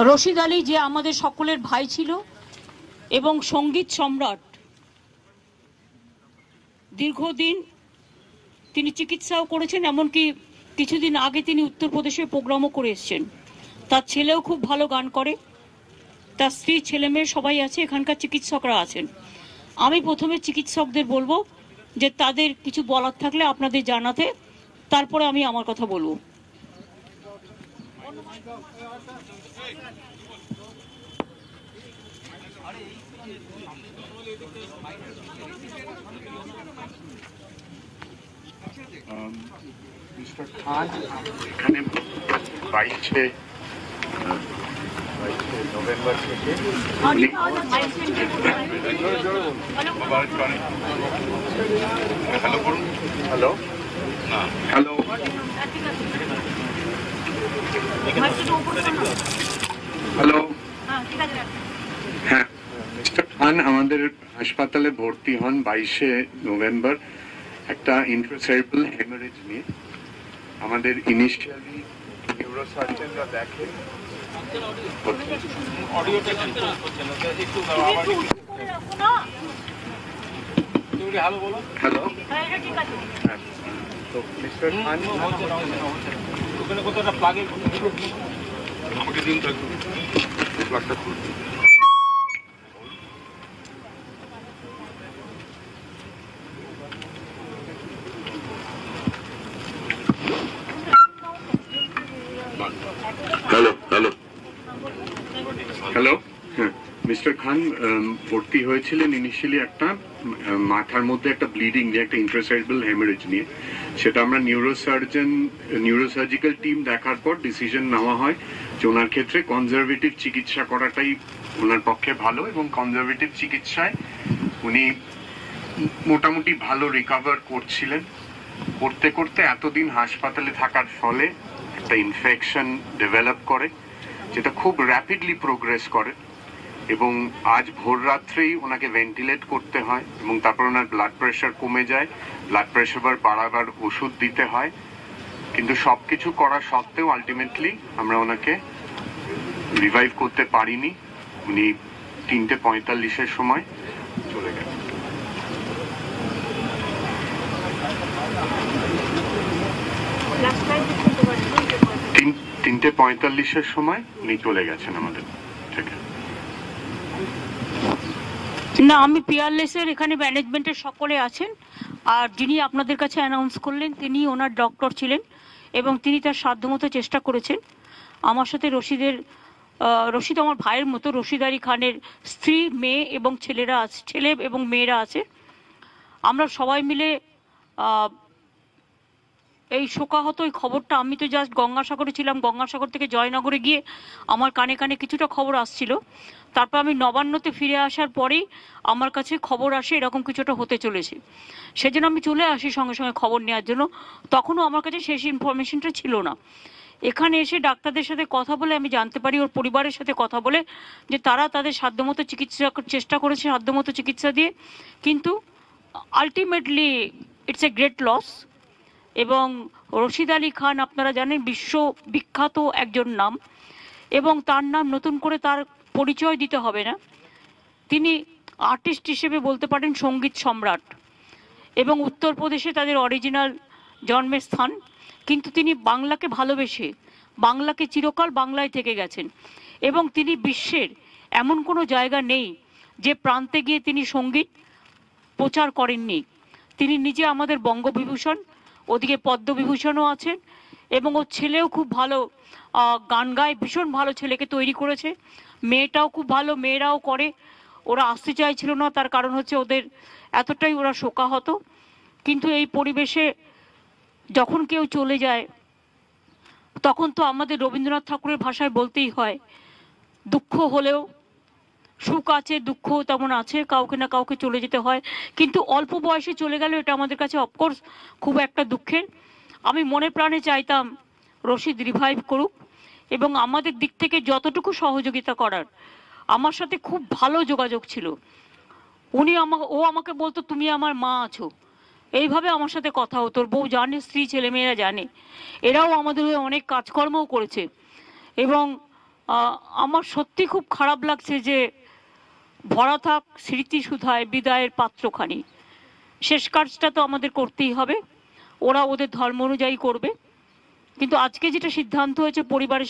রশিদ আলী যে আমাদের সকলের ভাই ছিল এবং সঙ্গীত সম্রাট, দীর্ঘদিন তিনি চিকিৎসাও করেছেন, এমনকি কিছুদিন আগে তিনি উত্তরপ্রদেশে প্রোগ্রামও করে এসেছেন। তার ছেলেও খুব ভালো গান করে, তার স্ত্রী ছেলেমেয়ে সবাই আছে, এখানকার চিকিৎসকরা আছেন। আমি প্রথমে চিকিৎসকদের বলবো যে তাদের কিছু বলার থাকলে আপনাদের জানাতে, তারপরে আমি আমার কথা বলবো। মিস্টার খান এখানে 22শে নভেম্বর থেকে হ্যালো হ্যালো হ্যালো হ্যাঁ, মিস্টার খান আমাদের হাসপাতালে ভর্তি হন 22শে নভেম্বর একটা ইন্ট্রাসেরেব্রাল হেমারেজ নিয়ে। আমাদের ইনিশিয়ালি নিউরোসার্জনরা দেখে হ্যালো তো মিস্টার খান ওখানে কোথাও প্লাগের আমাকে দিন তো প্লাগটা খুলুন। হ্যালো হ্যালো হ্যালো হ্যাঁ, মিস্টার খান ভর্তি হয়েছিলেন ইনিশিয়ালি একটা মাথার মধ্যে একটা ব্লিডিং নিয়ে, একটা ইন্ট্রাসেরেব্রাল হেমারেজ নিয়ে। সেটা আমরা নিউরোসার্জিক্যাল টিম দেখার পর ডিসিশন নেওয়া হয় যে ওনার ক্ষেত্রে কনজারভেটিভ চিকিৎসা করাটাই ওনার পক্ষে ভালো, এবং কনজারভেটিভ চিকিৎসায় উনি মোটামুটি ভালো রিকভার করছিলেন। করতে করতে এতদিন হাসপাতালে থাকার ফলে একটা ইনফেকশন ডেভেলপ করে, যেটা খুব র্যাপিডলি প্রোগ্রেস করে, এবং আজ ভোর রাত্রেই ওনাকে ভেন্টিলেট করতে হয়, এবং তারপর ওনার ব্লাড প্রেশার কমে যায়, ব্লাড প্রেশার বাড়াবার ওষুধ দিতে হয়। কিন্তু সবকিছু করা সত্ত্বেও আলটিমেটলি আমরা ওনাকে রিভাইভ করতে পারিনি। উনি 3:45-এর সময় চলে গেছেন। 3:45-এর সময় উনি চলে গেছেন আমাদের থেকে। না, আমি পিয়ারলেসের এখানে ম্যানেজমেন্টের সকলে আছেন, আর যিনি আপনাদের কাছে অ্যানাউন্স করলেন তিনি ওনার ডক্টর ছিলেন এবং তিনি তার সাধ্যমতো চেষ্টা করেছেন। আমার সাথে রশিদ আমার ভাইয়ের মতো, রশিদ আলী খানের স্ত্রী, মেয়ে এবং ছেলে এবং মেয়েরা আছে। আমরা সবাই মিলে এই শোকাহত এই খবরটা, আমি তো জাস্ট গঙ্গাসাগরে ছিলাম, গঙ্গাসাগর থেকে জয়নগরে গিয়ে আমার কানে কানে কিছুটা খবর আসছিল, তারপর আমি নবান্নতে ফিরে আসার পরেই আমার কাছে খবর আসে এরকম কিছুটা হতে চলেছে। সেজন্য আমি চলে আসি সঙ্গে সঙ্গে খবর নেওয়ার জন্য। তখনও আমার কাছে শেষ ইনফরমেশনটা ছিল না। এখানে এসে ডাক্তারদের সাথে কথা বলে আমি জানতে পারি, ওর পরিবারের সাথে কথা বলে, যে তারা তাদের সাধ্যমতো চেষ্টা করেছে, সাধ্যমতো চিকিৎসা দিয়ে, কিন্তু ultimately it's a great loss. এবং রশিদ আলী খান আপনারা জানেন বিশ্ববিখ্যাত একজন নাম, এবং তার নাম নতুন করে তার পরিচয় দিতে হবে না। তিনি আর্টিস্ট হিসেবে বলতে পারেন সঙ্গীত সম্রাট, এবং উত্তরপ্রদেশে তাদের অরিজিনাল জন্মের স্থান, কিন্তু তিনি বাংলাকে ভালোবেসে বাংলাকে চিরকাল বাংলায় থেকে গেছেন, এবং তিনি বিশ্বের এমন কোনো জায়গা নেই যে প্রান্তে গিয়ে তিনি সঙ্গীত প্রচার করেননি। তিনি নিজে আমাদের বঙ্গবিভূষণ, ওদিকে পদ্মবিভূষণও আছেন, এবং ওর ছেলেও খুব ভালো গান গায়, ভীষণ ভালো ছেলেকে তৈরি করেছে। মেয়েটাও খুব ভালো, মেয়েরাও করে। ওরা আসতে চাইছিল না, তার কারণ হচ্ছে ওদের এতটাই ওরা শোকাহত। কিন্তু এই পরিবেশে যখন কেউ চলে যায় তখন তো আমাদের রবীন্দ্রনাথ ঠাকুরের ভাষায় বলতেই হয়, দুঃখ হলেও সুখ আছে, দুঃখ তেমন আছে, কাউকে না কাউকে চলে যেতে হয়। কিন্তু অল্প বয়সে চলে গেল, এটা আমাদের কাছে অফকোর্স খুব একটা দুঃখের। আমি মনে প্রাণে চাইতাম রশিদ রিভাইভ করুক, এবং আমাদের দিক থেকে যতটুকু সহযোগিতা করার, আমার সাথে খুব ভালো যোগাযোগ ছিল। ও আমাকে বলতো তুমি আমার মা আছো, এইভাবে আমার সাথে কথা হতো। ওর বউ জানে, স্ত্রী ছেলেমেয়েরা জানে, এরাও আমাদের হয়ে অনেক কাজকর্মও করেছে। এবং আমার সত্যি খুব খারাপ লাগছে যে ভরা থাক স্মৃতি সুধায় বিদায়ের পাত্রখানি, শেষ কাজটা তো আমাদের করতেই হবে, ওরা ওদের ধর্ম অনুযায়ী করবে। কিন্তু আজকে যেটা সিদ্ধান্ত হয়েছে পরিবারের